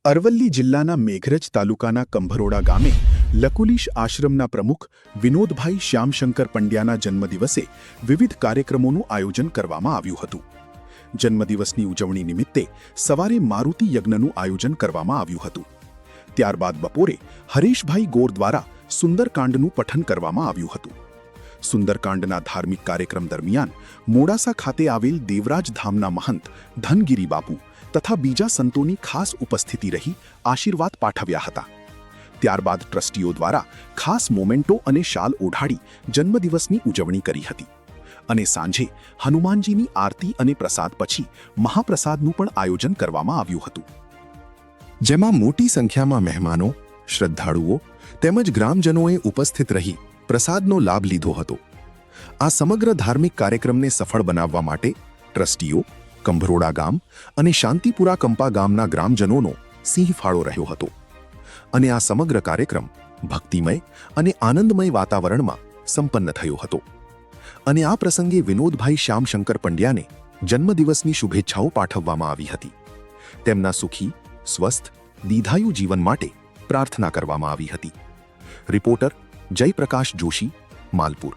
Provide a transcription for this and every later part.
અરવલ્લી જિલ્લાના મેઘરજ તાલુકાના કંભરોડા ગામે લકુલિશ આશ્રમના પ્રમુખ વિનોદભાઈ શ્યામશંકર પંડ્યાના જન્મદિવસે વિવિધ કાર્યક્રમોનું આયોજન કરવામાં આવ્યું હતું। જન્મદિવસની ઉજવણી નિમિત્તે સવારે મારુતિ યજ્ઞનું આયોજન કરવામાં આવ્યું હતું। ત્યારબાદ બપોરે હરેશભાઈ ગોર દ્વારા સુંદરકાંડનું પઠન કરવામાં આવ્યું હતું। સુંદરકાંડના ધાર્મિક કાર્યક્રમ દરમિયાન મોડાસા ખાતે આવેલ દેવરાજ ધામના મહંત ધનગીરી બાપુ તથા બીજા સંતોની ખાસ ઉપસ્થિતિ રહી આશીર્વાદ પાઠવ્યા હતા। ત્યારબાદ ટ્રસ્ટીઓ દ્વારા ખાસ મોમેન્ટો અને શાલ ઓઢાડી જન્મદિવસની ઉજવણી કરી હતી અને સાંજે હનુમાનજીની આરતી અને પ્રસાદ પછી મહાપ્રસાદનું પણ આયોજન કરવામાં આવ્યું હતું, જેમાં મોટી સંખ્યામાં મહેમાનો, શ્રદ્ધાળુઓ તેમજ ગ્રામજનોએ ઉપસ્થિત રહી પ્રસાદનો લાભ લીધો હતો। આ સમગ્ર ધાર્મિક કાર્યક્રમને સફળ બનાવવા માટે ટ્રસ્ટીઓ, કંભરોડા ગામ અને શાંતિપુરા કંપા ગામના ગ્રામજનોનો સિંહ ફાળો રહ્યો હતો અને આ સમગ્ર કાર્યક્રમ ભક્તિમય અને આનંદમય વાતાવરણમાં સંપન્ન થયો હતો અને આ પ્રસંગે વિનોદભાઈ શ્યામશંકર પંડ્યાને જન્મદિવસની શુભેચ્છાઓ પાઠવવામાં આવી હતી। તેમના સુખી, સ્વસ્થ, દીર્ઘાયુ જીવન માટે પ્રાર્થના કરવામાં આવી હતી। રિપોર્ટર જયપ્રકાશ જોશી, માલપુર।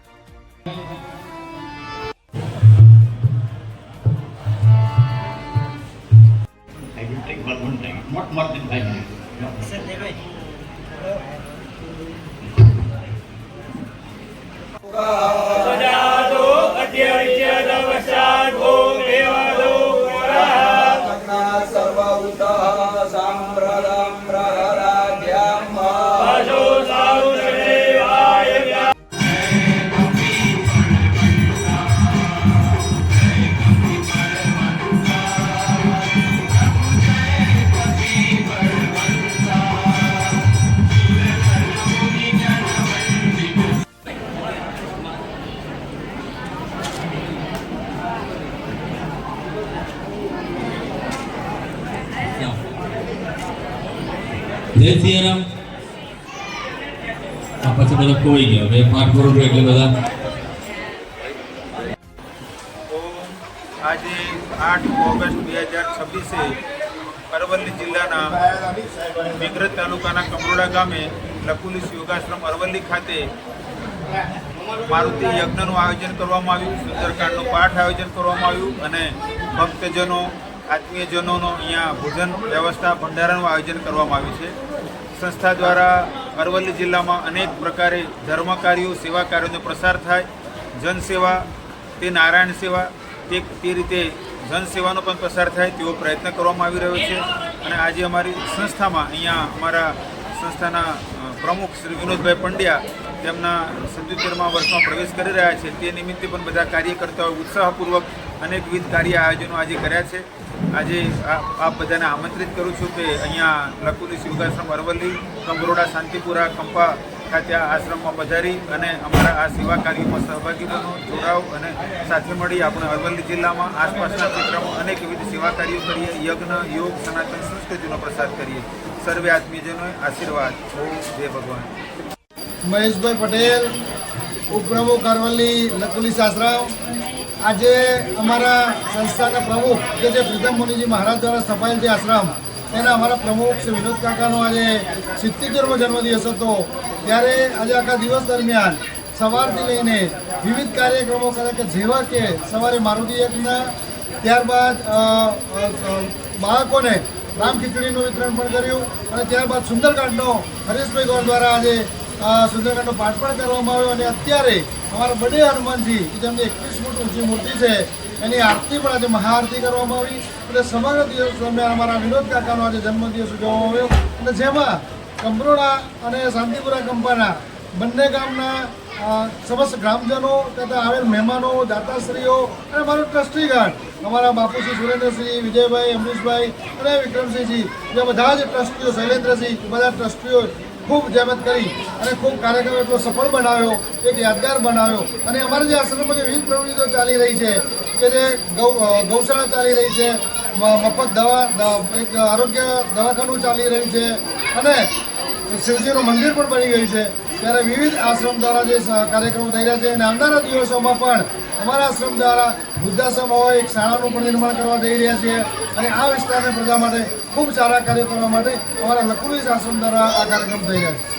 જય સિયારામ। આ પછી બધા કોઈ ગયા હવે પાઠ પૂરું એટલે બધા આજે 8 ઓગસ્ટ 2026 અરવલ્લી જિલ્લાના મેઘરજ તાલુકાના કંભરોડા ગામે લકુલિશ યોગાશ્રમ અરવલ્લી ખાતે મારુતિ યજ્ઞનું આયોજન કરવામાં આવ્યું, સુંદરકાંડનું પાઠ આયોજન કરવામાં આવ્યું અને ભક્તજનો, આત્મીયજનોનો અહીંયા ભોજન વ્યવસ્થા, ભંડારાનું આયોજન કરવામાં આવ્યું છે। સંસ્થા દ્વારા અરવલ્લી જિલ્લામાં અનેક પ્રકારે ધર્મ કાર્યો, સેવા કાર્યોનો પ્રસાર થાય, જનસેવા તે નારાયણ સેવા તે રીતે જનસેવાનો પણ પ્રસાર થાય તેવો પ્રયત્ન કરવામાં આવી રહ્યો છે અને આજે અમારી સંસ્થામાં અહીંયા અમારા સંસ્થાના પ્રમુખ શ્રી વિનોદભાઈ પંડ્યા તેમના 77મા વર્ષમાં પ્રવેશ કરી રહ્યા છે તે નિમિત્તે પણ બધા કાર્યકર્તાઓ ઉત્સાહપૂર્વક અનેકવિધ કાર્ય આયોજનો આજે કર્યા છે। આજે આપ બધાને આમંત્રિત કરું છું કે અહીંયા લકુલિશ યોગાશ્રમ અરવલ્લી, કંભરોડા, શાંતિપુરા કંપા ખાતે આ આશ્રમમાં પધારી અને અમારા આ સેવા કાર્યોમાં સહભાગી બનો, જોડાઓ અને સાથે મળી આપણે અરવલ્લી જિલ્લામાં આસપાસના ક્ષેત્રમાં અનેકવિધ સેવા કાર્યો કરીએ, યજ્ઞ, યોગ, સનાતન સંસ્કૃતિનો પ્રસાર કરીએ। સર્વે આત્મીયજનોએ આશીર્વાદ। ઓમ જય ભગવાન। મહેશભાઈ પટેલ, ઉપપ્રમુખ અરવલ્લી લકુલિશ આશ્રમ। આજે અમારા સંસ્થાના પ્રમુખ કે જે પ્રીતમ મુનિજી મહારાજ દ્વારા સ્થપાયેલ છે આશ્રમ, તેના અમારા પ્રમુખ શ્રી વિનોદ કાકાનો આજે 77મો જન્મદિવસ હતો, ત્યારે આજે આખા દિવસ દરમિયાન સવારથી લઈને વિવિધ કાર્યક્રમો કરે કે જેવા કે સવારે મારુતિ યજ્ઞ, ત્યારબાદ બાળકોને રામ ખીચડીનું વિતરણ પણ કર્યું અને ત્યારબાદ સુંદરકાંડનો હરેશભાઈ ગોર દ્વારા આજે સુંદરકાંડનો પાઠ પણ કરવામાં આવ્યો અને અત્યારે અમારા બડે હનુમાનજી કે જેમની 21 ફૂટ ઊંચી મૂર્તિ છે એની આરતી પણ આજે મહાઆરતી કરવામાં આવી। એટલે સમગ્ર દિવસ દરમિયાન અમારા વિનોદ કાકાનો આજે જન્મદિવસ ઉજવવામાં આવ્યો અને જેમાં કંભરોડા અને શાંતિપુરા કંપાના બંને ગામના સમસ્ત ગ્રામજનો તથા આવેલ મહેમાનો, દાતાશ્રીઓ અને અમારું ટ્રસ્ટીગણ અમારા બાપુશ્રી સુરેન્દ્રસિંહ, વિજયભાઈ, અમરીશભાઈ અને વિક્રમસિંહજી, જે બધા જ ટ્રસ્ટીઓ, શૈલેન્દ્રસિંહ, બધા ટ્રસ્ટીઓ ખૂબ જહેમત કરી અને ખૂબ કાર્યક્રમ એટલો સફળ બનાવ્યો, એક યાદગાર બનાવ્યો અને અમારા જે આશ્રમમાં જે વિવિધ પ્રવૃત્તિઓ ચાલી રહી છે કે જે ગૌશાળા ચાલી રહી છે, મફત દવા, એક આરોગ્ય દવાખાનું ચાલી રહ્યું છે અને શિવજીનું મંદિર પણ બની ગયું છે, ત્યારે વિવિધ આશ્રમ દ્વારા જે કાર્યક્રમો થઈ રહ્યા છે અને આવનારા દિવસોમાં પણ અમારા આશ્રમ દ્વારા વૃદ્ધાશ્રમ હોય એક શાળાનું પણ નિર્માણ કરવા જઈ રહ્યા છીએ। અને આ વિસ્તારની પ્રજા માટે ખૂબ સારા કાર્યો કરવા માટે અમારા લકુલીશ આશ્રમ દ્વારા આ કાર્યક્રમ થઈ રહ્યા છે.